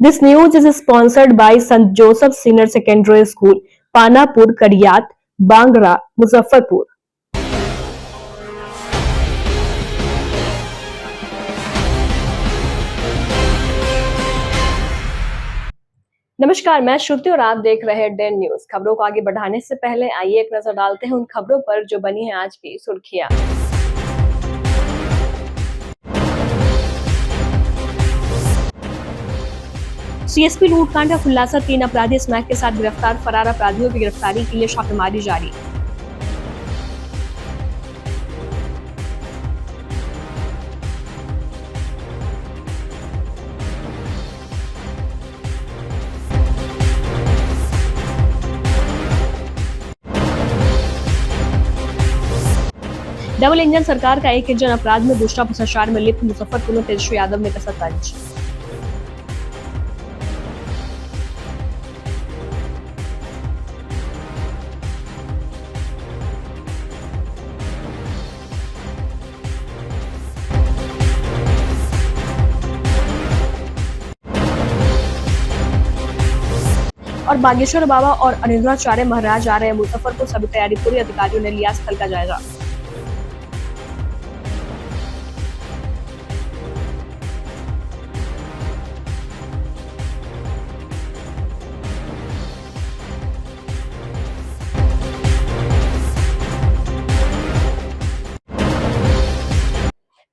This news is sponsored by St. Joseph Senior Secondary School, Panapur, Kariyat, Bangra, Muzaffarpur. नमस्कार, मैं श्रुति और आप देख रहे हैं डेन न्यूज। खबरों को आगे बढ़ाने से पहले आइए एक नजर डालते हैं उन खबरों पर जो बनी है आज की सुर्खियां। सीएसपी लूटकांड का खुलासा, 3 अपराधी स्मैक के साथ गिरफ्तार, फरार अपराधियों की गिरफ्तारी के लिए छापेमारी जारी। डबल इंजन सरकार का एक इंजन अपराध में दूसरा भ्रष्टाचार में लिप्त, मुजफ्फरपुर में तेजस्वी यादव ने कसा तंज। और बागेश्वर बाबा और अनिरुद्धाचार्य महाराज आ रहे हैं मुजफ्फरपुर, सभी तैयारी पूरी, अधिकारियों ने लिया स्थल का जायजा।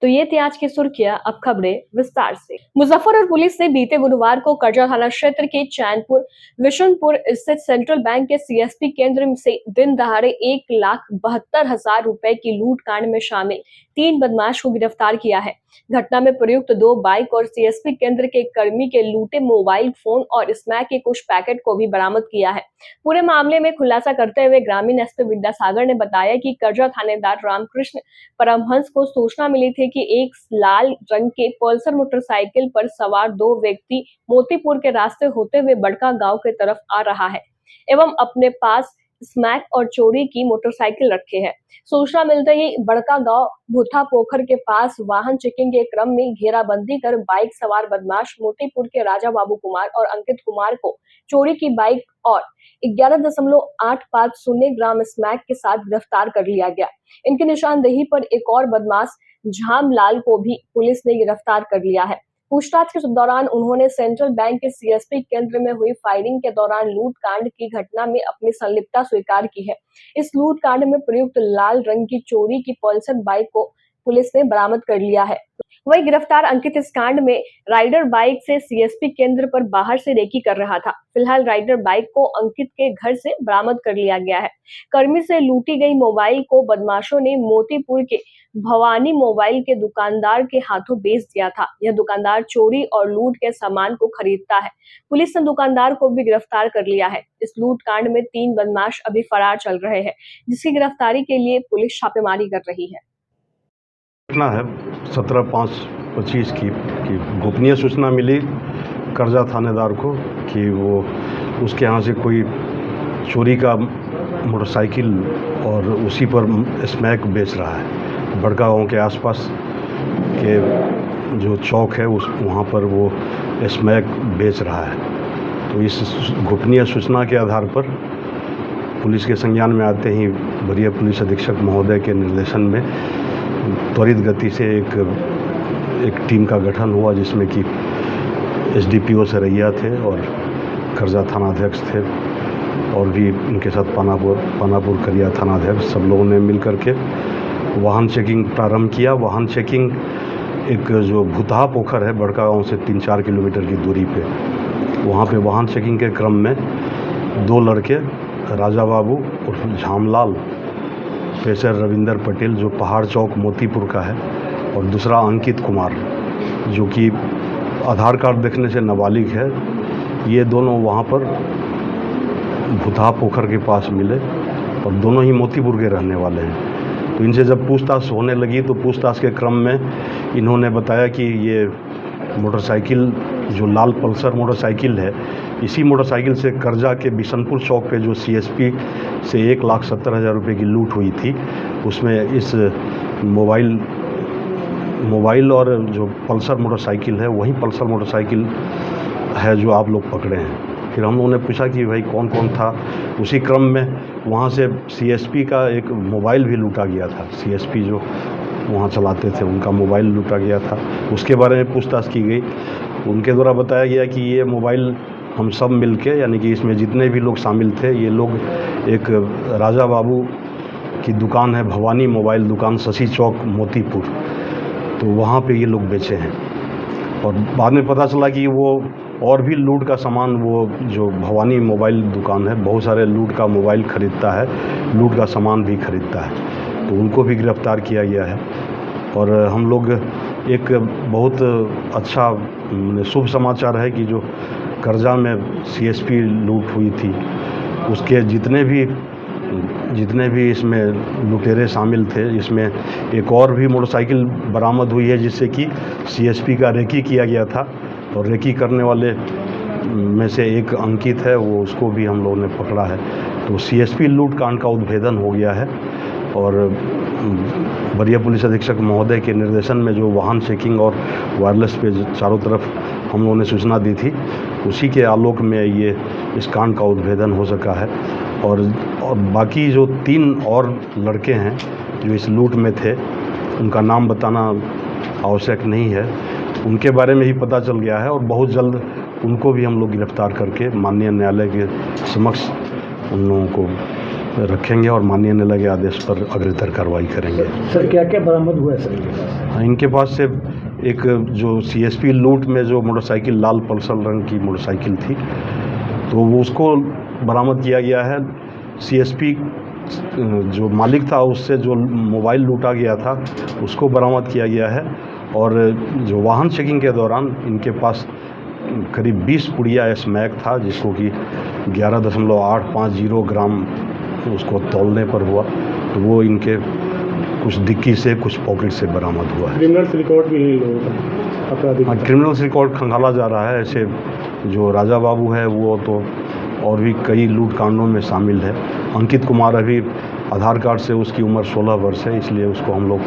तो ये थी आज की सुर्खियां, अब खबरें विस्तार से। मुजफ्फरपुर पुलिस ने बीते गुरुवार को कर्जा थाना क्षेत्र के चैनपुर विशनपुर स्थित सेंट्रल बैंक के सीएसपी केंद्र से दिन दहाड़े 1,72,000 रुपए की लूट कांड में शामिल 3 बदमाश को गिरफ्तार किया है। घटना में प्रयुक्त 2 बाइक और सीएसपी केंद्र के कर्मी के लूटे मोबाइल फोन और स्मैक के कुछ पैकेट को भी बरामद किया है। पूरे मामले में खुलासा करते हुए ग्रामीण एसपी विद्यासागर ने बताया कि कर्जा थानेदार रामकृष्ण परमहंस को सूचना मिली थी कि एक लाल रंग के पल्सर मोटरसाइकिल पर सवार 2 व्यक्ति मोतीपुर के रास्ते होते हुए बड़का गांव की तरफ आ रहा है एवं अपने पास स्मैक और चोरी की मोटरसाइकिल रखे हैं। सूचना मिलते ही बड़का गांव भूथा पोखर के पास वाहन चेकिंग के क्रम में घेराबंदी कर बाइक सवार बदमाश मोतीपुर के राजा बाबू कुमार और अंकित कुमार को चोरी की बाइक और 11.850 ग्राम स्मैक के साथ गिरफ्तार कर लिया गया। इनकी निशानदेही पर एक और बदमाश झामलाल को भी पुलिस ने गिरफ्तार कर लिया है। पूछताछ के दौरान उन्होंने सेंट्रल बैंक के सीएसपी केंद्र में हुई फायरिंग के दौरान लूट कांड की घटना में अपनी संलिप्तता स्वीकार की है। इस लूट कांड में प्रयुक्त लाल रंग की चोरी की पल्सर बाइक को पुलिस ने बरामद कर लिया है। वही गिरफ्तार अंकित इस कांड में राइडर बाइक से सीएसपी केंद्र पर बाहर से रेकी कर रहा था। फिलहाल राइडर बाइक को अंकित के घर से बरामद कर लिया गया है। कर्मी से लूटी गई मोबाइल को बदमाशों ने मोतीपुर के भवानी मोबाइल के दुकानदार के हाथों बेच दिया था। यह दुकानदार चोरी और लूट के सामान को खरीदता है। पुलिस ने दुकानदार को भी गिरफ्तार कर लिया है। इस लूट कांड में 3 बदमाश अभी फरार चल रहे हैं, जिसकी गिरफ्तारी के लिए पुलिस छापेमारी कर रही है। घटना है 17/5/25 की गोपनीय सूचना मिली कर्जा थानेदार को कि वो उसके यहाँ से कोई चोरी का मोटरसाइकिल और उसी पर स्मैक बेच रहा है। बड़का गाँव के आसपास के जो चौक है उस वहाँ पर वो स्मैक बेच रहा है। तो इस गोपनीय सूचना के आधार पर पुलिस के संज्ञान में आते ही वरीय पुलिस अधीक्षक महोदय के निर्देशन में त्वरित गति से एक टीम का गठन हुआ, जिसमें कि एसडीपीओ सरैया थे और कर्जा थानाध्यक्ष थे और भी उनके साथ पानापुर करिया थानाध्यक्ष, सब लोगों ने मिल करके वाहन चेकिंग प्रारंभ किया। वाहन चेकिंग एक जो भूतहा पोखर है बड़का गाँव से 3-4 किलोमीटर की दूरी पे, वहाँ पे वाहन चेकिंग के क्रम में 2 लड़के राजा बाबू और झामलाल पेशर रविंदर पटेल जो पहाड़ चौक मोतीपुर का है, और दूसरा अंकित कुमार जो कि आधार कार्ड देखने से नाबालिग है, ये दोनों वहाँ पर भूतहा पोखर के पास मिले और दोनों ही मोतीपुर के रहने वाले हैं। तो इनसे जब पूछताछ होने लगी तो पूछताछ के क्रम में इन्होंने बताया कि ये मोटरसाइकिल जो लाल पल्सर मोटरसाइकिल है, इसी मोटरसाइकिल से कर्जा के बिशनपुर चौक पे जो सीएसपी से 1,70,000 रुपये की लूट हुई थी, उसमें इस मोबाइल और जो पल्सर मोटरसाइकिल है, वही पल्सर मोटरसाइकिल है जो आप लोग पकड़े हैं। फिर हम लोगों ने पूछा कि भाई कौन कौन था। उसी क्रम में वहाँ से सीएसपी का एक मोबाइल भी लूटा गया था। सीएसपी जो वहाँ चलाते थे उनका मोबाइल लूटा गया था। उसके बारे में पूछताछ की गई। उनके द्वारा बताया गया कि ये मोबाइल हम सब मिलके, यानी कि इसमें जितने भी लोग शामिल थे, ये लोग एक राजा बाबू की दुकान है, भवानी मोबाइल दुकान, शशि चौक, मोतीपुर, तो वहाँ पे ये लोग बेचे हैं। और बाद में पता चला कि वो और भी लूट का सामान, वो जो भवानी मोबाइल दुकान है बहुत सारे लूट का मोबाइल ख़रीदता है, लूट का सामान भी ख़रीदता है, तो उनको भी गिरफ़्तार किया गया है। और हम लोग एक बहुत अच्छा शुभ समाचार है कि जो करजा में सीएसपी लूट हुई थी उसके जितने भी इसमें लुटेरे शामिल थे, इसमें एक और भी मोटरसाइकिल बरामद हुई है जिससे कि सीएसपी का रेकी किया गया था। और रेकी करने वाले में से एक अंकित है, वो उसको भी हम लोगों ने पकड़ा है। तो सीएसपी लूट कांड का उद्भेदन हो गया है। और वरीय पुलिस अधीक्षक महोदय के निर्देशन में जो वाहन चेकिंग और वायरलेस पे चारों तरफ हम लोगों ने सूचना दी थी, उसी के आलोक में ये इस कांड का उद्भेदन हो सका है। और बाकी जो 3 और लड़के हैं जो इस लूट में थे, उनका नाम बताना आवश्यक नहीं है, उनके बारे में ही पता चल गया है। और बहुत जल्द उनको भी हम लोग गिरफ्तार करके माननीय न्यायालय के समक्ष उन लोगों को रखेंगे और माननीय न्यायालय के आदेश पर अग्रतर कार्रवाई करेंगे। सर क्या क्या बरामद हुआ है सर इनके पास? इनके पास से एक जो सीएसपी लूट में जो मोटरसाइकिल, लाल पल्सर रंग की मोटरसाइकिल थी, तो वो उसको बरामद किया गया है। सीएसपी जो मालिक था उससे जो मोबाइल लूटा गया था उसको बरामद किया गया है। और जो वाहन चेकिंग के दौरान इनके पास करीब 20 पुड़िया स्मैक था, जिसको कि 11.850 ग्राम उसको तौलने पर हुआ, तो वो इनके कुछ डिक्की से, कुछ पॉकेट से बरामद हुआ है। क्रिमिनल रिकॉर्ड भी है इन लोगों का, आपराधिक? हाँ, क्रिमिनल रिकॉर्ड खंगाला जा रहा है। ऐसे जो राजा बाबू है वो तो और भी कई लूट कांडों में शामिल है। अंकित कुमार अभी आधार कार्ड से उसकी उम्र 16 वर्ष है, इसलिए उसको हम लोग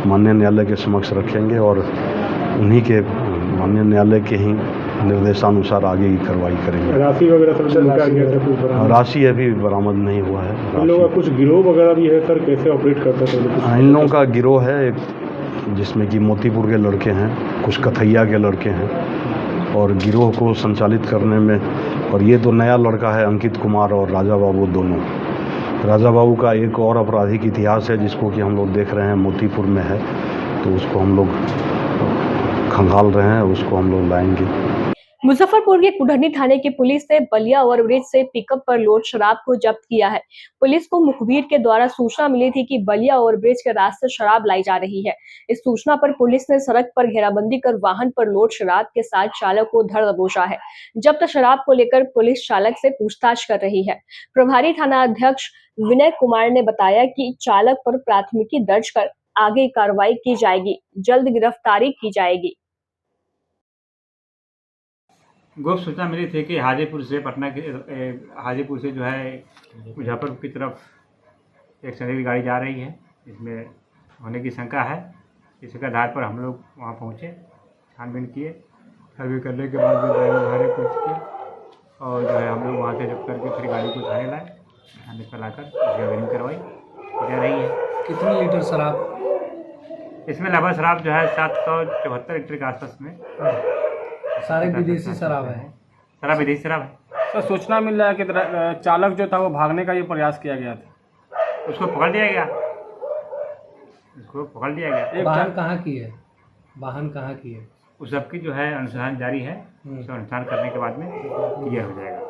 माननीय न्यायालय के समक्ष रखेंगे और उन्हीं के माननीय न्यायालय के ही निर्देशानुसार आगे की कार्रवाई करेंगे। राशि वगैरह सब लूटा गया था कुछ बरामद? राशि अभी बरामद नहीं हुआ है। इन लोगों का कुछ गिरोह वगैरह भी है सर, कैसे ऑपरेट करता था? इन लोगों का गिरोह है एक, जिसमें कि मोतीपुर के लड़के हैं, कुछ कथैया के लड़के हैं, और गिरोह को संचालित करने में, और ये तो नया लड़का है अंकित कुमार और राजा बाबू दोनों। राजा बाबू का एक और आपराधिक इतिहास है जिसको कि हम लोग देख रहे हैं मोतीपुर में है, तो उसको हम लोग खंगाल रहे हैं, उसको हम लोग लाएंगे। मुजफ्फरपुर के कुढ़नी थाने की पुलिस ने बलिया ओवरब्रिज से पिकअप पर लोड शराब को जब्त किया है। पुलिस को मुखबिर के द्वारा सूचना मिली थी कि बलिया ओवरब्रिज के रास्ते शराब लाई जा रही है। इस सूचना पर पुलिस ने सड़क पर घेराबंदी कर वाहन पर लोड शराब के साथ चालक को धर दबोचा है। जब्त शराब को लेकर पुलिस चालक से पूछताछ कर रही है। प्रभारी थाना अध्यक्ष विनय कुमार ने बताया कि चालक पर प्राथमिकी दर्ज कर आगे कार्रवाई की जाएगी, जल्द गिरफ्तारी की जाएगी। गुप्त सूचना मिली थी कि हाजीपुर से हाजीपुर से जो है मुजफ्फरपुर की तरफ एक संदिग्ध गाड़ी जा रही है, इसमें होने की शंका है। इसके आधार पर हम लोग वहाँ पहुँचे, छानबीन किए, सर्वे करने के बाद में ड्राइवर भाड़े पूछ के और जो है हम लोग वहाँ से जब करके फिर गाड़ी को थाने लाए। थाने पर लाकर जबरीन कार्रवाई जा रही है। कितनी लीटर शराब? इसमें लगभग शराब जो है 774 लीटर के आसपास में। सारे विदेशी शराब है? शराब विदेशी शराब है। सर सूचना मिल रहा है कि चालक जो था वो भागने का ये प्रयास किया गया था, उसको पकड़ लिया गया। वाहन कहाँ की है? वाहन कहाँ की है? उस सबकी जो है अनुसंधान जारी है, उसका अनुसंधान करने के बाद में क्लियर हो जाएगा।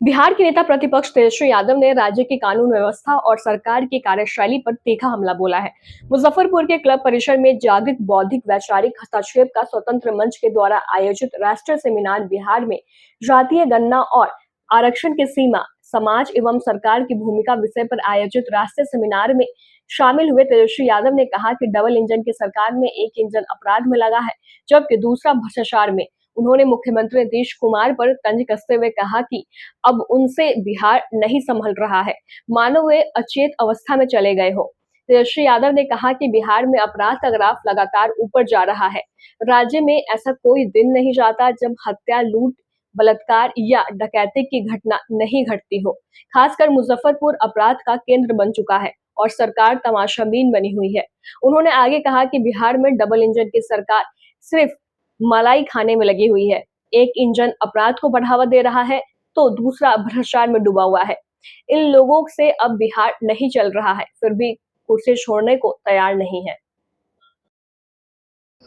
बिहार के नेता प्रतिपक्ष तेजस्वी यादव ने राज्य की कानून व्यवस्था और सरकार की कार्यशैली पर तीखा हमला बोला है। मुजफ्फरपुर के क्लब परिसर में जागृत बौद्धिक वैचारिक हस्तक्षेप का स्वतंत्र मंच के द्वारा आयोजित राष्ट्रीय सेमिनार बिहार में जातीय गणना और आरक्षण की सीमा, समाज एवं सरकार की भूमिका विषय पर आयोजित राष्ट्रीय सेमिनार में शामिल हुए तेजस्वी यादव ने कहा कि डबल इंजन की सरकार में एक इंजन अपराध में लगा है, जबकि दूसरा भ्रष्टाचार में। उन्होंने मुख्यमंत्री नीतीश कुमार पर तंज कसते हुए कहा कि अब उनसे बिहार नहीं संभल रहा है, मानो वे अचेत अवस्था में चले गए हो। तेजस्वी यादव ने कहा कि बिहार में अपराध का ग्राफ लगातार ऊपर जा रहा है। राज्य में ऐसा कोई दिन नहीं जाता जब हत्या, लूट बलात्कार या डकैती की घटना नहीं घटती हो। खासकर मुजफ्फरपुर अपराध का केंद्र बन चुका है और सरकार तमाशाबीन बनी हुई है। उन्होंने आगे कहा कि बिहार में डबल इंजन की सरकार सिर्फ मलाई खाने में लगी हुई है। एक इंजन अपराध को बढ़ावा दे रहा है तो दूसरा भ्रष्टाचार में डूबा हुआ है। इन लोगों से अब बिहार नहीं चल रहा है, फिर भी कुर्सी छोड़ने को तैयार नहीं है।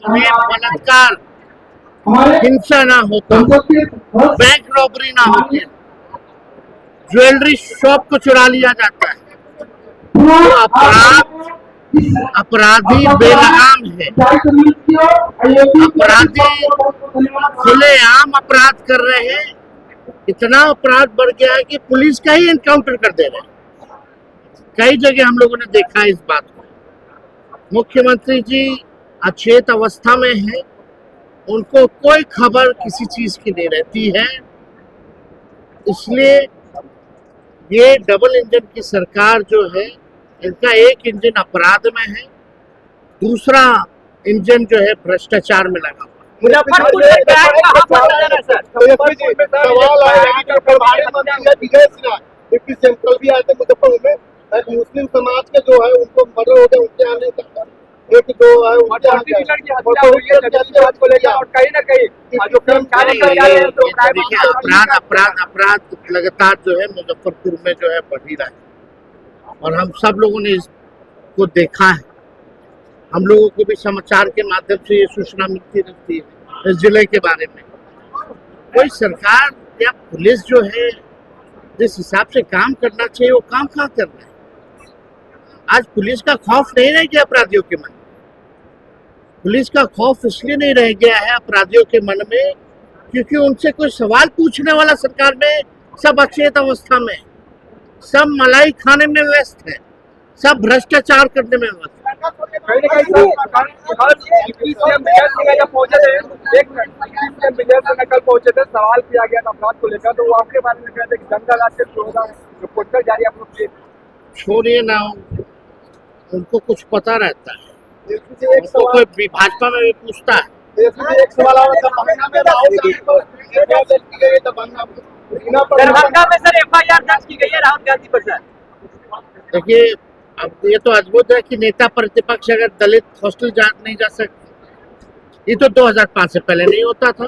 बलात्कार, हिंसा ना होता, बैंक रॉबरी ना होती, ज्वेलरी शॉप को चुरा लिया जाता है, तो अपराधी बेलगाम है। अपराधी खुलेआम अपराध कर रहे हैं। इतना अपराध बढ़ गया है कि पुलिस का ही एनकाउंटर कर दे रहे हैं। कई जगह हम लोगों ने देखा है इस बात को। मुख्यमंत्री जी अचेत अवस्था में है, उनको कोई खबर किसी चीज की नहीं रहती है। इसलिए ये डबल इंजन की सरकार जो है, इनका एक इंजन अपराध में है, दूसरा इंजन जो है भ्रष्टाचार में लगा हुआ है। मुजफ्फरपुर में सवाल आया कि प्रभारी मंत्री विजय सिन्हा डिप्टी सेंट्रल भी आए थे मुजफ्फरपुर में। मुस्लिम समाज के जो है उनको मर्डर हो गया, उनके आने का एक दो है उनके और कहीं ना कहीं अपराध लगातार जो है मुजफ्फरपुर में जो है बढ़ ही रहा है और हम सब लोगों ने इसको देखा है। हम लोगों को भी समाचार के माध्यम से ये सूचना मिलती रहती है इस जिले के बारे में। कोई सरकार या पुलिस जो है जिस हिसाब से काम करना चाहिए वो काम कहाँ कर रहा है। आज पुलिस का खौफ नहीं रह गया अपराधियों के मन में। पुलिस का खौफ इसलिए नहीं रह गया है अपराधियों के मन में क्योंकि उनसे कोई सवाल पूछने वाला सरकार में सब अचेत अवस्था में, सब मलाई खाने में व्यस्त है, सब भ्रष्टाचार करने में व्यस्त है। पहुंचे थे, सवाल किया गया था अपराध को लेकर, तो वो आपके बारे में कहते हैं दंगा राज के जो पोस्टर जारी आप लोग छोड़िए ना, उनको कुछ पता रहता है। उनको कोई भाजपा में भी पूछता है। एक सवाल दरभंगा में सर FIR दर्ज की गई है राहुल गांधी पर सर। देखिए, अब ये तो अद्भुत है कि नेता प्रतिपक्ष अगर दलित हॉस्टल नहीं जा सकते। ये तो 2005 से पहले नहीं होता था।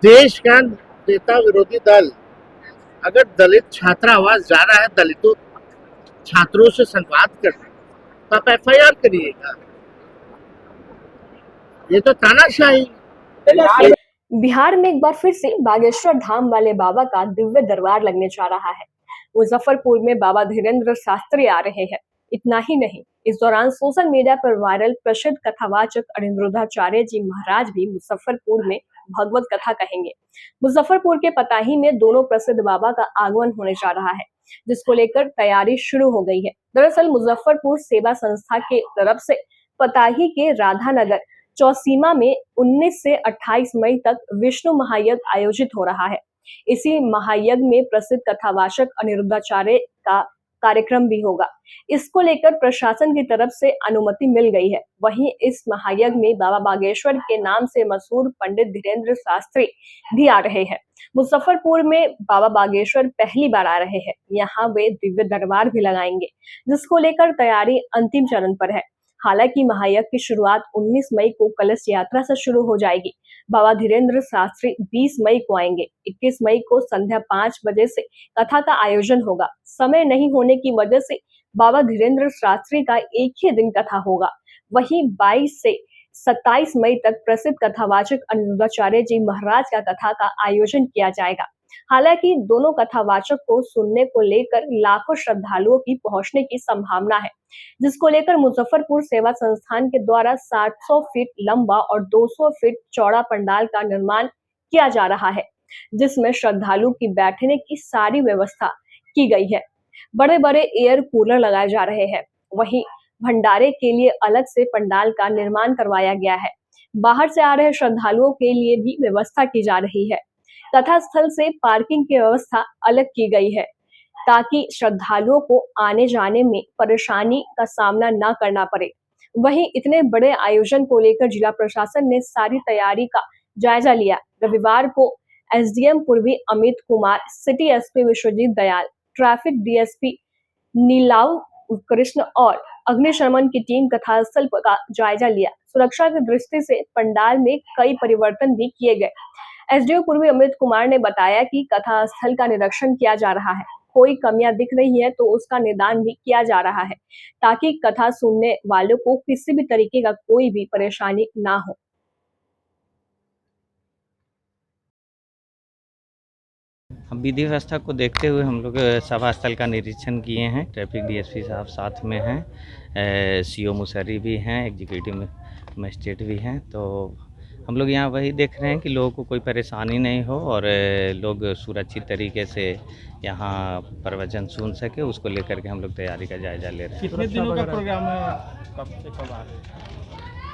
देश का नेता विरोधी दल अगर दलित छात्रावास जा रहा है, दलितों छात्रों से संवाद करना, तो आप FIR करिएगा। ये तो तानाशाही। बिहार में एक बार फिर से बागेश्वर धाम वाले बाबा का दिव्य दरबार लगने जा रहा है। मुजफ्फरपुर में बाबा धीरेन्द्र शास्त्री आ रहे हैं। इतना ही नहीं, इस दौरान सोशल मीडिया पर वायरल प्रसिद्ध कथावाचक अनिरुद्धाचार्य जी महाराज भी मुजफ्फरपुर में भगवत कथा कहेंगे। मुजफ्फरपुर के पताही में दोनों प्रसिद्ध बाबा का आगमन होने जा रहा है, जिसको लेकर तैयारी शुरू हो गई है। दरअसल मुजफ्फरपुर सेवा संस्था के तरफ से पताही के राधानगर चौसीमा में 19 से 28 मई तक विष्णु महायज्ञ आयोजित हो रहा है। इसी महायज्ञ में प्रसिद्ध कथावाचक अनिरुद्धाचार्य का कार्यक्रम भी होगा। इसको लेकर प्रशासन की तरफ से अनुमति मिल गई है। वहीं इस महायज्ञ में बाबा बागेश्वर के नाम से मशहूर पंडित धीरेन्द्र शास्त्री भी आ रहे हैं। मुजफ्फरपुर में बाबा बागेश्वर पहली बार आ रहे हैं। यहाँ वे दिव्य दरबार भी लगाएंगे, जिसको लेकर तैयारी अंतिम चरण पर है। हालांकि महायज्ञ की शुरुआत 19 मई को कलश यात्रा से शुरू हो जाएगी। बाबा धीरेन्द्र शास्त्री 20 मई को आएंगे। 21 मई को संध्या 5 बजे से कथा का आयोजन होगा। समय नहीं होने की वजह से बाबा धीरेन्द्र शास्त्री का एक ही दिन कथा होगा। वहीं 22 से 27 मई तक प्रसिद्ध कथावाचक अनिरुद्धाचार्य जी महाराज का कथा का आयोजन किया जाएगा। हालांकि दोनों कथावाचक को सुनने को लेकर लाखों श्रद्धालुओं की पहुंचने की संभावना है, जिसको लेकर मुजफ्फरपुर सेवा संस्थान के द्वारा 700 फीट लंबा और 200 फीट चौड़ा पंडाल का निर्माण किया जा रहा है, जिसमें श्रद्धालु की बैठने की सारी व्यवस्था की गई है। बड़े बड़े एयर कूलर लगाए जा रहे हैं। वहीं भंडारे के लिए अलग से पंडाल का निर्माण करवाया गया है। बाहर से आ रहे श्रद्धालुओं के लिए भी व्यवस्था की जा रही है। कथा स्थल से पार्किंग की व्यवस्था अलग की गई है, ताकि श्रद्धालुओं को आने जाने में परेशानी का सामना न करना पड़े। वहीं इतने बड़े आयोजन को लेकर जिला प्रशासन ने सारी तैयारी का जायजा लिया। रविवार को एसडीएम पूर्वी Amit Kumar, city SP Vishwajeet Dayal, traffic DSP Nilav Krishna और अग्निशमन की टीम कथास्थल का जायजा लिया। सुरक्षा की दृष्टि से पंडाल में कई परिवर्तन भी किए गए। एसडीओ पूर्वी अमित कुमार ने बताया कि कथास्थल का निरीक्षण किया जा रहा है, कोई कमियां दिख रही है तो उसका निदान भी किया जा रहा है ताकि कथा सुनने वालों को किसी भी तरीके का कोई भी परेशानी ना हो। हम विधि व्यवस्था को देखते हुए हम लोग सभा स्थल का निरीक्षण किए हैं। ट्रैफिक डीएसपी साहब साथ में हैं, सीओ मुसर्री भी हैं, एग्जीक्यूटिव मजिस्ट्रेट भी हैं। तो हम लोग यहाँ वही देख रहे हैं कि लोगों को कोई परेशानी नहीं हो और लोग सुरक्षित तरीके से यहाँ प्रवचन सुन सके, उसको लेकर के हम लोग तैयारी का जायजा ले रहे हैं। कितने दिनों का प्रोग्राम है, कब से कब आ रहे हैं?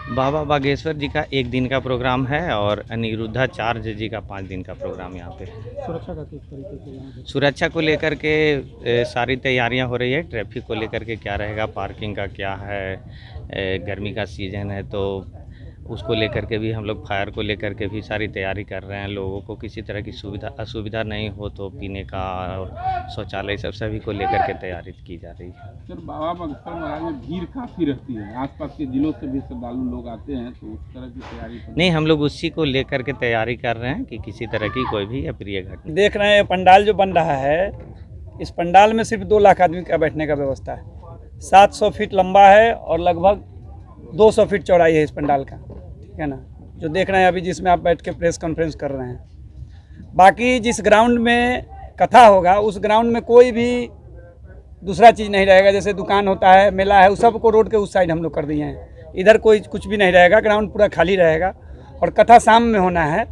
बाबा बागेश्वर जी का 1 दिन का प्रोग्राम है और अनिरुद्धाचार्य जी का 5 दिन का प्रोग्राम यहाँ पे है। सुरक्षा का किस तरीके से यहाँ पे? सुरक्षा को लेकर के सारी तैयारियां हो रही है। ट्रैफिक को लेकर के क्या रहेगा, पार्किंग का क्या है, गर्मी का सीज़न है तो उसको लेकर के भी हम लोग, फायर को लेकर के भी सारी तैयारी कर रहे हैं। लोगों को किसी तरह की असुविधा नहीं हो तो पीने का और शौचालय सब सभी को लेकर के तैयारी की जा रही है। सर, बाबा बागेश्वर महाराज में भीड़ काफ़ी रहती है, आसपास के जिलों से भी श्रद्धालु लोग आते हैं, तो उस तरह की तैयारी नहीं, हम लोग उसी को लेकर के तैयारी कर रहे हैं कि किसी तरह की कोई भी अप्रिय घटना। देख रहे हैं पंडाल जो बन रहा है, इस पंडाल में सिर्फ 2 लाख आदमी का बैठने का व्यवस्था है। 700 फीट लंबा है और लगभग 200 फीट चौड़ाई है इस पंडाल का, ठीक है ना, जो देख रहे हैं अभी, जिसमें आप बैठ के प्रेस कॉन्फ्रेंस कर रहे हैं। बाकी जिस ग्राउंड में कथा होगा उस ग्राउंड में कोई भी दूसरा चीज़ नहीं रहेगा, जैसे दुकान होता है, मेला है, उस सबको रोड के उस साइड हम लोग कर दिए हैं। इधर कोई कुछ भी नहीं रहेगा, ग्राउंड पूरा खाली रहेगा। और कथा शाम में होना है,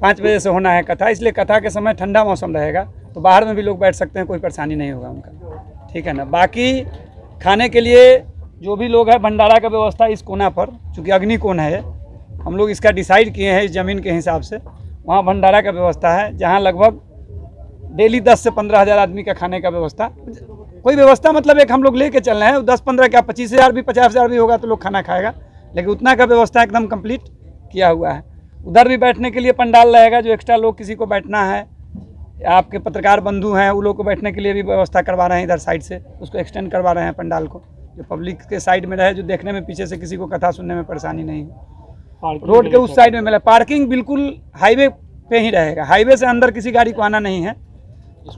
5 बजे से होना है कथा, इसलिए कथा के समय ठंडा मौसम रहेगा तो बाहर में भी लोग बैठ सकते हैं, कोई परेशानी नहीं होगा उनका, ठीक है ना। बाकी खाने के लिए जो भी लोग हैं, भंडारा का व्यवस्था इस कोना पर, चूँकि अग्नि कोण है, हम लोग इसका डिसाइड किए हैं इस ज़मीन के हिसाब से, वहाँ भंडारा का व्यवस्था है जहाँ लगभग डेली 10 से 15 हज़ार आदमी का खाने का व्यवस्था, कोई व्यवस्था मतलब एक हम लोग लेके चल रहे हैं। 10-15 क्या 25 हज़ार भी 50 हज़ार भी होगा तो लोग खाना खाएगा, लेकिन उतना का व्यवस्था एकदम कंप्लीट किया हुआ है। उधर भी बैठने के लिए पंडाल रहेगा, जो एक्स्ट्रा लोग किसी को बैठना है, आपके पत्रकार बंधु हैं वो लोग को बैठने के लिए भी व्यवस्था करवा रहे हैं इधर साइड से, उसको एक्सटेंड करवा रहे हैं पंडाल को, जो पब्लिक के साइड में रहे, जो देखने में पीछे से किसी को कथा सुनने में परेशानी नहीं हो। रोड के उस साइड में मिला, पार्किंग बिल्कुल हाईवे पे ही रहेगा, हाईवे से अंदर किसी गाड़ी को आना नहीं है।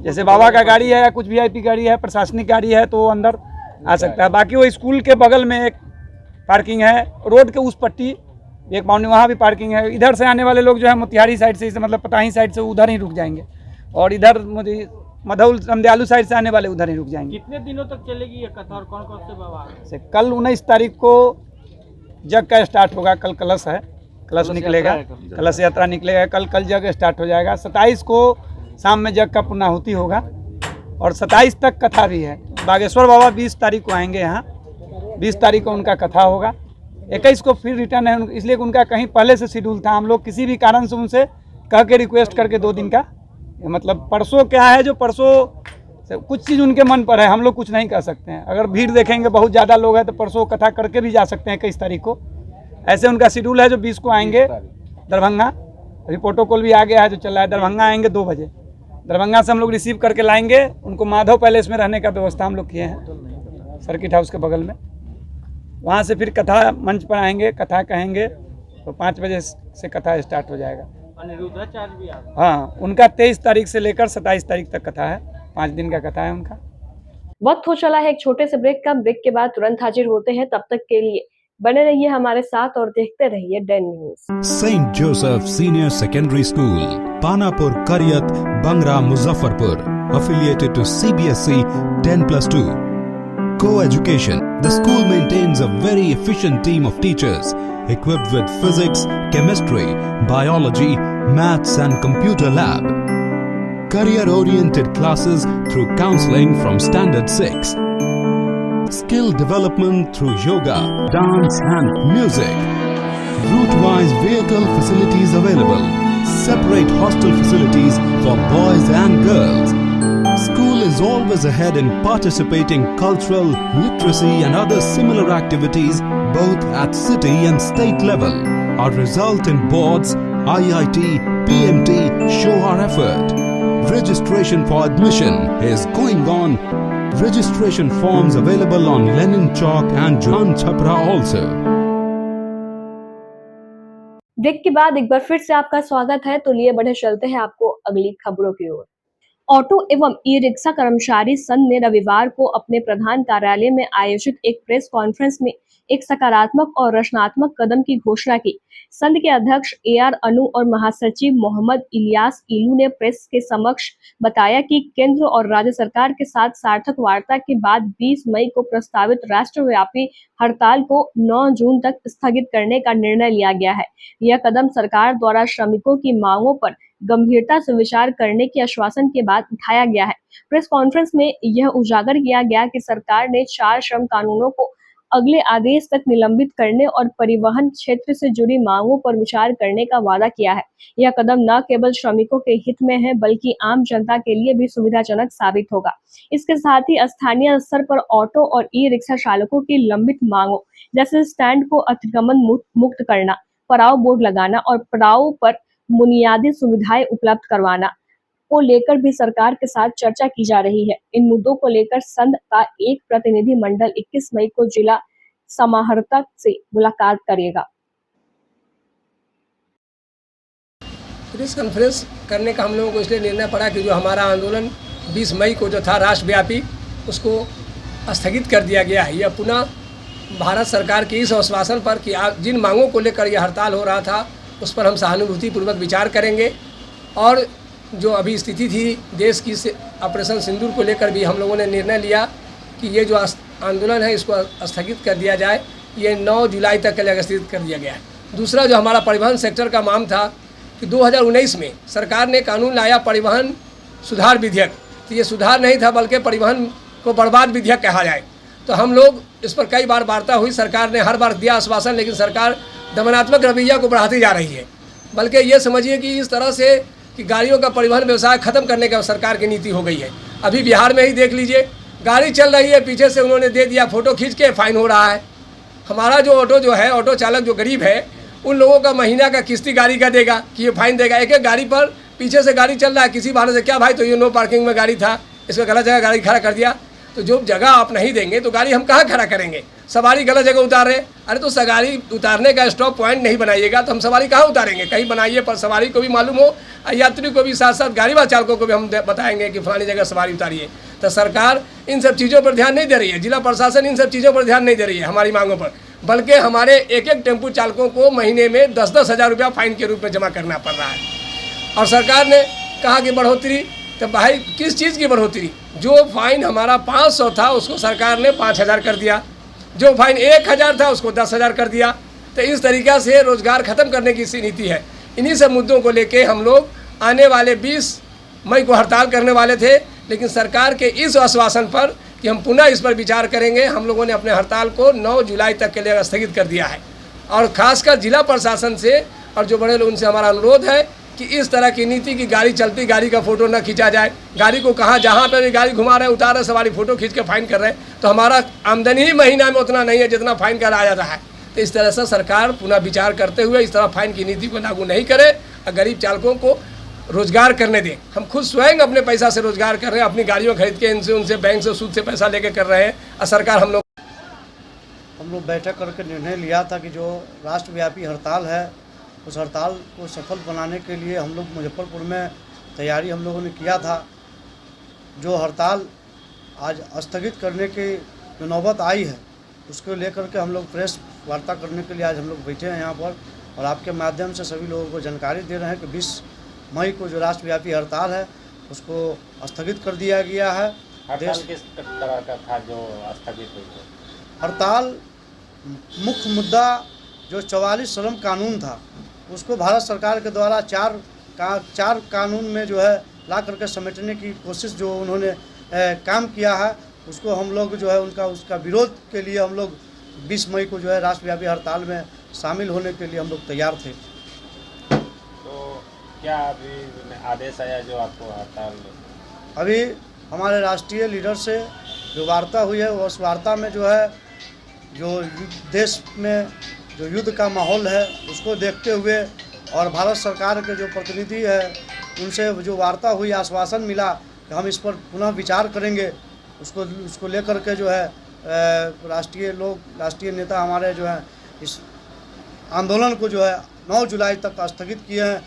जैसे बाबा का गाड़ी है या कुछ वीआईपी गाड़ी है, प्रशासनिक गाड़ी है, तो वो अंदर आ सकता है। बाकी वो स्कूल के बगल में एक पार्किंग है, रोड के उस पट्टी एक बाउंड्री, वहाँ भी पार्किंग है। इधर से आने वाले लोग जो है मोतिहारी साइड से, मतलब पताही साइड से, उधर ही रुक जाएंगे, और इधर मधौल समदयालु साइड से आने वाले उधर ही रुक जाएंगे। कितने दिनों तक चलेगी ये कथा और कौन कौन से बाबा? से कल 19 तारीख को जग का स्टार्ट होगा, कल कलश है, कलश निकलेगा, कलश यात्रा निकलेगा, कल जग स्टार्ट हो जाएगा। 27 को शाम में जग का पुर्णाहुति होगा और 27 तक कथा भी है। बागेश्वर बाबा 20 तारीख को आएंगे यहाँ, 20 तारीख को उनका कथा होगा। 21 को फिर रिटर्न है, इसलिए उनका कहीं पहले से शेड्यूल था। हम लोग किसी भी कारण से उनसे कह के रिक्वेस्ट करके 2 दिन का, मतलब परसों क्या है, जो परसों कुछ चीज़ उनके मन पर है, हम लोग कुछ नहीं कर सकते हैं। अगर भीड़ देखेंगे बहुत ज़्यादा लोग हैं तो परसों कथा करके भी जा सकते हैं 21 तारीख को। ऐसे उनका शेड्यूल है, जो 20 को आएंगे दरभंगा, अभी प्रोटोकॉल भी आ गया है जो चल रहा है। दरभंगा आएंगे 2 बजे, दरभंगा से हम लोग रिसीव करके लाएंगे उनको। माधव पैलेस में रहने का व्यवस्था हम लोग किए हैं, सर्किट हाउस के बगल में। वहाँ से फिर कथा मंच पर आएंगे, कथा कहेंगे, तो 5 बजे से कथा स्टार्ट हो जाएगा। अनिरुद्धाचार्य भी आ गए? हाँ, उनका 23 तारीख से लेकर 27 तारीख तक कथा है, 5 दिन का कथा है उनका। वक्त हो चला है एक छोटे से ब्रेक का। ब्रेक के बाद तुरंत हाजिर होते हैं, तब तक के लिए बने रहिए हमारे साथ और देखते रहिए Den News. Saint Joseph senior secondary school, Panapur, Kariyat, Bangra, Muzaffarpur, affiliated to CBSE 10+2. Co-education. The school maintains a very efficient team of teachers equipped with physics, chemistry, biology, maths and computer lab. Career-oriented classes through counseling from Standard 6. Skill development through yoga, dance and music. Route-wise vehicle facilities available. Separate hostel facilities for boys and girls. School is always ahead in participating cultural, literacy and other similar activities both at city and state level. Our result in boards IIT, PMT show our effort. Registration for admission is going on. Registration forms available on Lenin Chalk and John Chhapra also. Break के बाद एक बार फिर से आपका स्वागत है। तो लिए बढ़े चलते हैं आपको अगली खबरों की ओर। ऑटो एवं ई रिक्शा कर्मचारी संघ ने रविवार को अपने प्रधान कार्यालय में आयोजित एक प्रेस कॉन्फ्रेंस में एक सकारात्मक और रचनात्मक कदम की घोषणा की। संघ के अध्यक्ष AR अनु और महासचिव मोहम्मद इलियास इलू ने प्रेस के समक्ष बताया कि केंद्र और राज्य सरकार के साथ सार्थक वार्ता के बाद 20 मई को प्रस्तावित राष्ट्रव्यापी हड़ताल को 9 जून तक स्थगित करने का निर्णय लिया गया है। यह कदम सरकार द्वारा श्रमिकों की मांगों पर गंभीरता से विचार करने के आश्वासन के बाद उठाया गया है। प्रेस कॉन्फ्रेंस में यह उजागर किया गया कि सरकार ने 4 श्रम कानूनों को अगले आदेश तक निलंबित करने और परिवहन क्षेत्र से जुड़ी मांगों पर विचार करने का वादा किया है। यह कदम न केवल श्रमिकों के हित में है बल्कि आम जनता के लिए भी सुविधाजनक साबित होगा। इसके साथ ही स्थानीय स्तर पर ऑटो और ई रिक्शा चालकों की लंबित मांगों जैसे स्टैंड को अतिक्रमण मुक्त करना, पड़ाव बोर्ड लगाना और पड़ाव पर बुनियादी सुविधाएं उपलब्ध करवाना को लेकर भी सरकार के साथ चर्चा की जा रही है। इन मुद्दों को लेकर संघ का एक प्रतिनिधि मंडल 21 मई को जिला समाहर्ता से मुलाकात करेगा। प्रेस कॉन्फ्रेंस करने का हम लोगों को इसलिए निर्णय पड़ा कि जो हमारा आंदोलन 20 मई को जो था राष्ट्रव्यापी, उसको स्थगित कर दिया गया है। यह पुनः भारत सरकार के इस आश्वासन पर कि जिन मांगों को लेकर यह हड़ताल हो रहा था उस पर हम सहानुभूतिपूर्वक विचार करेंगे। और जो अभी स्थिति थी देश की ऑपरेशन सिंदूर को लेकर भी हम लोगों ने निर्णय लिया कि ये जो आंदोलन है इसको स्थगित कर दिया जाए। ये 9 जुलाई तक के लिए स्थगित कर दिया गया है। दूसरा जो हमारा परिवहन सेक्टर का मांग था कि 2019 में सरकार ने कानून लाया परिवहन सुधार विधेयक, तो ये सुधार नहीं था बल्कि परिवहन को बर्बाद विधेयक कहा जाए। तो हम लोग इस पर कई बार वार्ता हुई, सरकार ने हर बार दिया आश्वासन, लेकिन सरकार दमनात्मक रवैया को बढ़ाती जा रही है। बल्कि ये समझिए कि इस तरह से कि गाड़ियों का परिवहन व्यवसाय खत्म करने का सरकार की नीति हो गई है। अभी बिहार में ही देख लीजिए, गाड़ी चल रही है, पीछे से उन्होंने दे दिया, फोटो खींच के फाइन हो रहा है। हमारा जो ऑटो जो है, ऑटो चालक जो गरीब है, उन लोगों का महीना का किस्ती गाड़ी का देगा कि ये फाइन देगा। एक एक गाड़ी पर पीछे से गाड़ी चल रहा है, किसी बहाने से क्या भाई तो ये नो पार्किंग में गाड़ी था, इसको गलत जगह गाड़ी खड़ा कर दिया। तो जो जगह आप नहीं देंगे तो गाड़ी हम कहाँ खड़ा करेंगे? सवारी गलत जगह उतार रहे, अरे तो सवारी उतारने का स्टॉप पॉइंट नहीं बनाइएगा तो हम सवारी कहाँ उतारेंगे? कहीं बनाइए पर सवारी को भी मालूम हो, यात्री को भी, साथ साथ गाड़ी वाले चालकों को भी हम बताएंगे कि फलानी जगह सवारी उतारिए। तो सरकार इन सब चीज़ों पर ध्यान नहीं दे रही है, जिला प्रशासन इन सब चीज़ों पर ध्यान नहीं दे रही है हमारी मांगों पर, बल्कि हमारे एक एक टेम्पू चालकों को महीने में 10-10 हज़ार रुपया फाइन के रूप में जमा करना पड़ रहा है। और सरकार ने कहा कि बढ़ोतरी, तो भाई किस चीज़ की बढ़ोतरी? जो फाइन हमारा 500 था उसको सरकार ने 5000 कर दिया, जो फाइन 1000 था उसको 10,000 कर दिया। तो इस तरीक़ा से रोज़गार ख़त्म करने की नीति है। इन्हीं सब मुद्दों को लेके हम लोग आने वाले 20 मई को हड़ताल करने वाले थे, लेकिन सरकार के इस आश्वासन पर कि हम पुनः इस पर विचार करेंगे, हम लोगों ने अपने हड़ताल को 9 जुलाई तक के लिए स्थगित कर दिया है। और ख़ासकर जिला प्रशासन से और जो बड़े लोग उनसे हमारा अनुरोध है कि इस तरह की नीति की गाड़ी चलती गाड़ी का फ़ोटो न खींचा जाए। गाड़ी को कहाँ जहाँ पर भी गाड़ी घुमा रहे हैं, उतार रहे, सवारी फ़ोटो खींच के फाइन कर रहे हैं, तो हमारा आमदनी ही महीना में उतना नहीं है जितना फाइन कराया जाता है। तो इस तरह से सरकार पुनः विचार करते हुए इस तरह फाइन की नीति को लागू नहीं करे और गरीब चालकों को रोज़गार करने दें। हम खुद स्वयं अपने पैसा से रोज़गार कर रहे हैं, अपनी गाड़ियों खरीद के इनसे उनसे बैंक से सूद से पैसा लेके कर रहे हैं। और सरकार हम लोग बैठक करके निर्णय लिया था कि जो राष्ट्रव्यापी हड़ताल है उस हड़ताल को सफल बनाने के लिए हम लोग मुजफ्फरपुर में तैयारी हम लोगों ने किया था। जो हड़ताल आज स्थगित करने की जो नौबत आई है उसको लेकर के हम लोग प्रेस वार्ता करने के लिए आज हम लोग बैठे हैं यहाँ पर, और आपके माध्यम से सभी लोगों को जानकारी दे रहे हैं कि 20 मई को जो राष्ट्रव्यापी हड़ताल है उसको स्थगित कर दिया गया है। हड़ताल किस तरह का था जो स्थगित हुई? हड़ताल मुख्य मुद्दा जो 44 श्रम कानून था उसको भारत सरकार के द्वारा चार कानून में जो है ला करके समेटने की कोशिश जो उन्होंने काम किया है, उसको हम लोग जो है उसका विरोध के लिए हम लोग 20 मई को जो है राष्ट्रव्यापी हड़ताल में शामिल होने के लिए हम लोग तैयार थे। तो क्या अभी आदेश आया जो आपको हड़ताल? अभी हमारे राष्ट्रीय लीडर से जो वार्ता हुई है उस वार्ता में जो है जो देश में जो युद्ध का माहौल है उसको देखते हुए और भारत सरकार के जो प्रतिनिधि है उनसे जो वार्ता हुई, आश्वासन मिला कि हम इस पर पुनः विचार करेंगे, उसको लेकर के जो है राष्ट्रीय नेता हमारे जो है इस आंदोलन को जो है 9 जुलाई तक स्थगित किए हैं।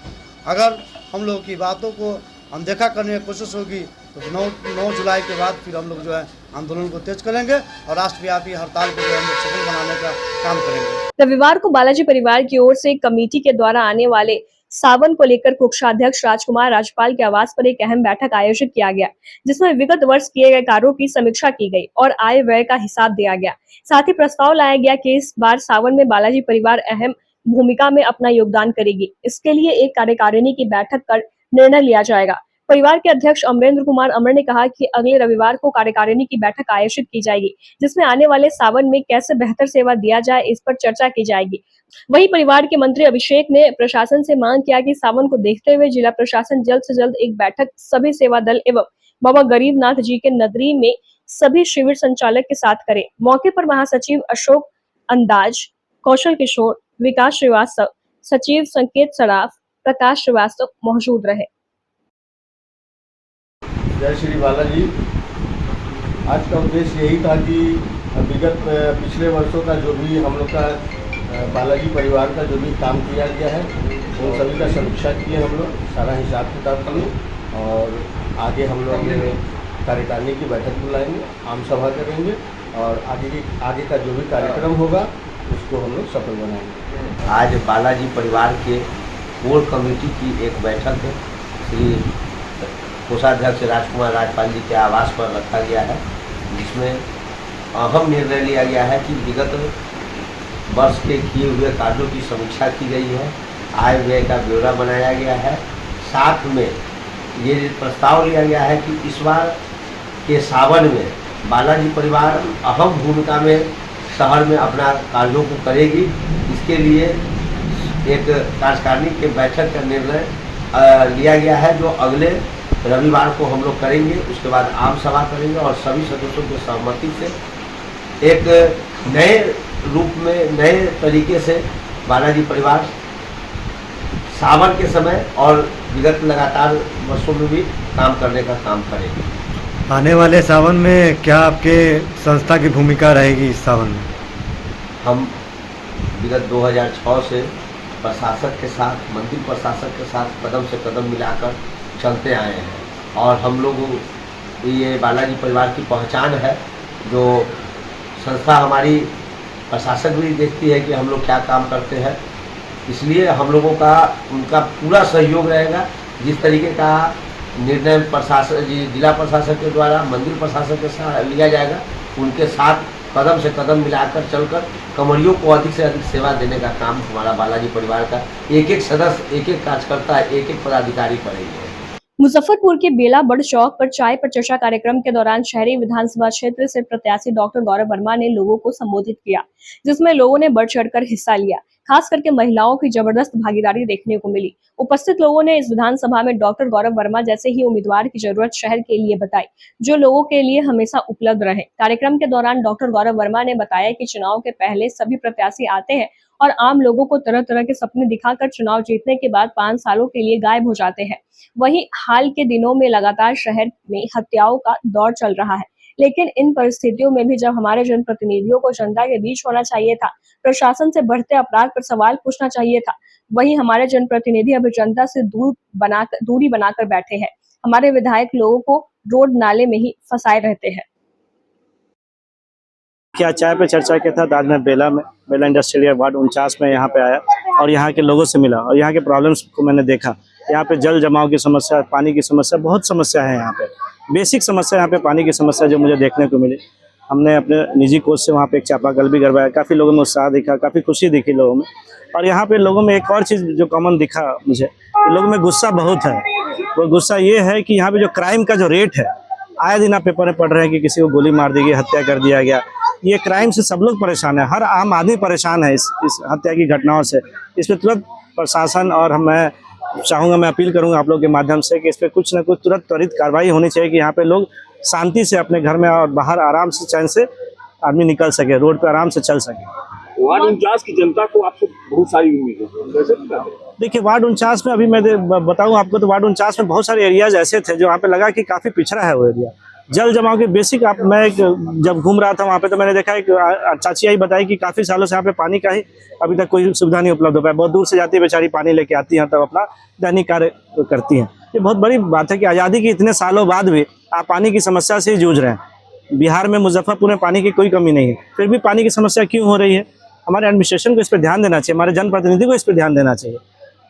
अगर हम लोग की बातों को अनदेखा करने की कोशिश होगी तो 9 जुलाई के बाद फिर हम लोग जो है आंदोलन को तेज करेंगे और राष्ट्रव्यापी हड़ताल को जो है हम लोग सफल बनाने का काम करेंगे। रविवार को बालाजी परिवार की ओर से एक कमेटी के द्वारा आने वाले सावन को लेकर कोषाध्यक्ष राजकुमार राजपाल के आवास पर एक अहम बैठक आयोजित किया गया, जिसमें विगत वर्ष किए गए कार्यों की समीक्षा की गई और आय व्यय का हिसाब दिया गया। साथ ही प्रस्ताव लाया गया कि इस बार सावन में बालाजी परिवार अहम भूमिका में अपना योगदान करेगी। इसके लिए एक कार्यकारिणी की बैठक कर निर्णय लिया जाएगा। परिवार के अध्यक्ष अमरेंद्र कुमार अमर ने कहा कि अगले रविवार को कार्यकारिणी की बैठक आयोजित की जाएगी, जिसमें आने वाले सावन में कैसे बेहतर सेवा दिया जाए इस पर चर्चा की जाएगी। वहीं परिवार के मंत्री अभिषेक ने प्रशासन से मांग किया कि सावन को देखते हुए जिला प्रशासन जल्द से जल्द एक बैठक सभी सेवा दल एवं बाबा गरीबनाथ जी के नगरी में सभी शिविर संचालक के साथ करे। मौके पर महासचिव अशोक अंदाज, कौशल किशोर, विकास श्रीवास्तव, सचिव संकेत सराफ, प्रकाश श्रीवास्तव मौजूद रहे। जय श्री बालाजी। आज का उद्देश्य यही था कि विगत पिछले वर्षों का जो भी हम लोग का बालाजी परिवार का जो भी काम किया गया है उन सभी का समीक्षा किए हम लोग, सारा हिसाब किताब किए और आगे हम लोग कार्यकारिणी की बैठक बुलाएंगे, आम सभा करेंगे और आगे का जो भी कार्यक्रम होगा उसको हम लोग सफल बनाएंगे। आज बालाजी परिवार के कोर कमेटी की एक बैठक है श्री कोषाध्यक्ष राजकुमार राजपाल जी के आवास पर रखा गया है, जिसमें अहम निर्णय लिया गया है कि विगत वर्ष के किए हुए कार्यों की समीक्षा की गई है, आय व्यय का ब्यौरा बनाया गया है। साथ में ये प्रस्ताव लिया गया है कि इस बार के सावन में बालाजी परिवार अहम भूमिका में शहर में अपना कार्यों को करेगी। इसके लिए एक कार्यकारिणी के बैठक का निर्णय लिया गया है, जो अगले रविवार को हम लोग करेंगे। उसके बाद आम सभा करेंगे और सभी सदस्यों की सहमति से एक नए रूप में, नए तरीके से बालाजी परिवार सावन के समय और विगत लगातार वर्षों में भी काम करने का काम करेंगे। आने वाले सावन में क्या आपके संस्था की भूमिका रहेगी इस सावन में? हम विगत 2006 से प्रशासक के साथ, मंदिर प्रशासक के साथ कदम से कदम मिलाकर चलते आए हैं और हम लोग ये बालाजी परिवार की पहचान है। जो संस्था हमारी प्रशासक भी देखती है कि हम लोग क्या काम करते हैं, इसलिए हम लोगों का उनका पूरा सहयोग रहेगा। जिस तरीके का निर्णय प्रशासन जिला प्रशासन के द्वारा मंदिर प्रशासन के साथ लिया जाएगा, उनके साथ कदम से कदम मिलाकर चलकर कमरियों को अधिक से अधिक सेवा देने का काम हमारा बालाजी परिवार का एक एक सदस्य, एक एक कार्यकर्ता, एक एक पदाधिकारी करेंगे। मुजफ्फरपुर के बेला बड़ चौक पर चाय पर चर्चा कार्यक्रम के दौरान शहरी विधानसभा क्षेत्र से प्रत्याशी डॉक्टर गौरव वर्मा ने लोगों को संबोधित किया, जिसमें लोगों ने बढ़ चढ़कर हिस्सा लिया। खास करके महिलाओं की जबरदस्त भागीदारी देखने को मिली। उपस्थित लोगों ने इस विधानसभा में डॉक्टर गौरव वर्मा जैसे ही उम्मीदवार की जरूरत शहर के लिए बताई, जो लोगों के लिए हमेशा उपलब्ध रहे। कार्यक्रम के दौरान डॉक्टर गौरव वर्मा ने बताया कि चुनाव के पहले सभी प्रत्याशी आते हैं और आम लोगों को तरह तरह के सपने दिखाकर चुनाव जीतने के बाद 5 सालों के लिए गायब हो जाते हैं। वहीं हाल के दिनों में लगातार शहर में हत्याओं का दौर चल रहा है, लेकिन इन परिस्थितियों में भी जब हमारे जनप्रतिनिधियों को जनता के बीच होना चाहिए था, प्रशासन से बढ़ते अपराध पर सवाल पूछना चाहिए था, वहीं हमारे जनप्रतिनिधि अभी जनता से दूरी बनाकर बैठे हैं। हमारे विधायक लोगों को रोड नाले में ही फंसाए रहते हैं। क्या चाय पे चर्चा के तहत आज मैं बेला इंडस्ट्रियल वार्ड 49 में यहाँ पे आया और यहाँ के लोगों से मिला और यहाँ के प्रॉब्लम्स को मैंने देखा। यहाँ पे जल जमाव की समस्या, पानी की समस्या, बहुत समस्या है यहाँ पे। बेसिक समस्या यहाँ पे पानी की समस्या जो मुझे देखने को मिली। हमने अपने निजी कोच से वहाँ पे एक चापाकल भी करवाया, काफ़ी लोगों में उत्साह दिखा, काफ़ी खुशी दिखी लोगों में। और यहाँ पे लोगों में एक और चीज़ जो कॉमन दिखा मुझे, लोगों में गुस्सा बहुत है। वो गुस्सा ये है कि यहाँ पे जो क्राइम का जो रेट है, आए दिन आप पेपर में पढ़ रहे हैं कि किसी को गोली मार दी गई, हत्या कर दिया गया। ये क्राइम से सब लोग परेशान है, हर आम आदमी परेशान है इस हत्या की घटनाओं से। इस पर तुरंत प्रशासन और मैं चाहूँगा, मैं अपील करूँगा आप लोग के माध्यम से कि इस पर कुछ न कुछ तुरंत त्वरित कार्रवाई होनी चाहिए कि यहाँ पे लोग शांति से अपने घर में और बाहर आराम से, चैन से आदमी निकल सके, रोड पे आराम से चल सके। वार्ड 49 की जनता को आपको बहुत सारी उम्मीद है। देखिए वार्ड 49 में अभी मैं बताऊं आपको तो वार्ड 49 में बहुत सारे एरियाज ऐसे थे जो वहाँ पे लगा कि काफ़ी पिछड़ा है वो एरिया। जल जमाव के बेसिक मैं जब घूम रहा था वहाँ पे तो मैंने देखा एक चाची आई बताई कि काफ़ी सालों से यहाँ पे पानी का ही अभी तक कोई सुविधा नहीं उपलब्ध हो पाया। बहुत दूर से जाती है बेचारी, पानी लेके आती हैं तब अपना दैनिक कार्य करती हैं। ये बहुत बड़ी बात है कि आज़ादी के इतने सालों बाद भी आप पानी की समस्या से जूझ रहे हैं। बिहार में मुजफ्फरपुर में पानी की कोई कमी नहीं है, फिर भी पानी की समस्या क्यों हो रही है? हमारे एडमिनिस्ट्रेशन को इस पर ध्यान देना चाहिए, हमारे जनप्रतिनिधि को इस पर ध्यान देना चाहिए।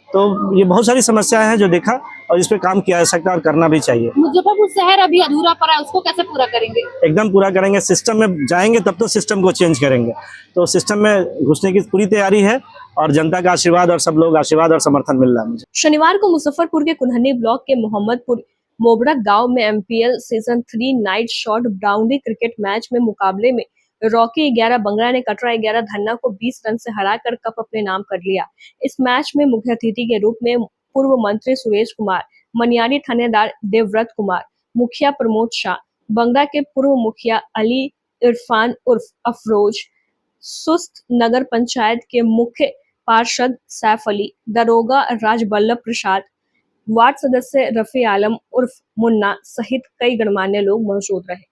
तो ये बहुत सारी समस्याएं हैं जो देखा और इस पे काम किया जा सकता है और करना भी चाहिए। मुजफ्फरपुर शहर अभी अधूरा पड़ा है, उसको कैसे पूरा करेंगे? एकदम पूरा करेंगे, सिस्टम में जाएंगे तब तो सिस्टम को चेंज करेंगे। तो सिस्टम में घुसने की पूरी तैयारी है और जनता का आशीर्वाद और सब लोग आशीर्वाद और समर्थन मिल रहा है मुझे। शनिवार को मुजफ्फरपुर के कुन्हनी ब्लॉक के मोहम्मदपुर मोबड़क गांव में MPL season 3 night shot boundary cricket match में मुकाबले में रॉकी 11 बंगरा ने कटरा 11 धन्ना को 20 रन से हराकर कप अपने नाम कर लिया। इस मैच में मुख्य अतिथि के रूप में पूर्व मंत्री सुरेश कुमार, मनियारी थानेदार देवव्रत कुमार, मुखिया प्रमोद शाह, बंगरा के पूर्व मुखिया अली इरफान उर्फ अफरोज, सुस्त नगर पंचायत के मुख्य पार्षद सैफ अली, दरोगा राजबल्लभ प्रसाद, वार्ड सदस्य रफी आलम उर्फ मुन्ना सहित कई गणमान्य लोग मौजूद रहे।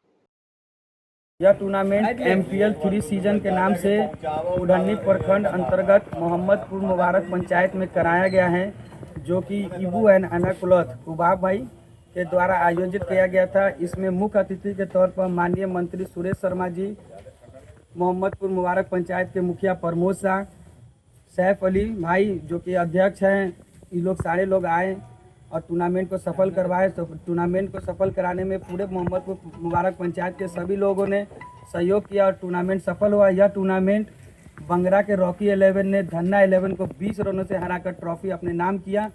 यह टूर्नामेंट MPL 3 सीजन के नाम से उड़न्नी प्रखंड अंतर्गत मोहम्मदपुर मुबारक पंचायत में कराया गया है, जो कि इबू एंड अनाकुलत कुबाब भाई के द्वारा आयोजित किया गया था। इसमें मुख्य अतिथि के तौर पर माननीय मंत्री सुरेश शर्मा जी, मोहम्मदपुर मुबारक पंचायत के मुखिया प्रमोद शाह, सैफ अली भाई जो कि अध्यक्ष हैं, ये लोग सारे लोग आए और टूर्नामेंट को सफल करवाए। तो टूर्नामेंट को सफल कराने में पूरे मोहम्मदपुर मुबारक पंचायत के सभी लोगों ने सहयोग किया और टूर्नामेंट सफल हुआ। यह टूर्नामेंट बंगरा के रॉकी 11 ने धन्ना 11 को 20 रनों से हराकर ट्रॉफी अपने नाम किया।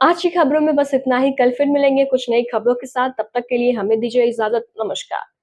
आज की खबरों में बस इतना ही। कल फिर मिलेंगे कुछ नई खबरों के साथ, तब तक के लिए हमें दीजिए इजाजत। नमस्कार।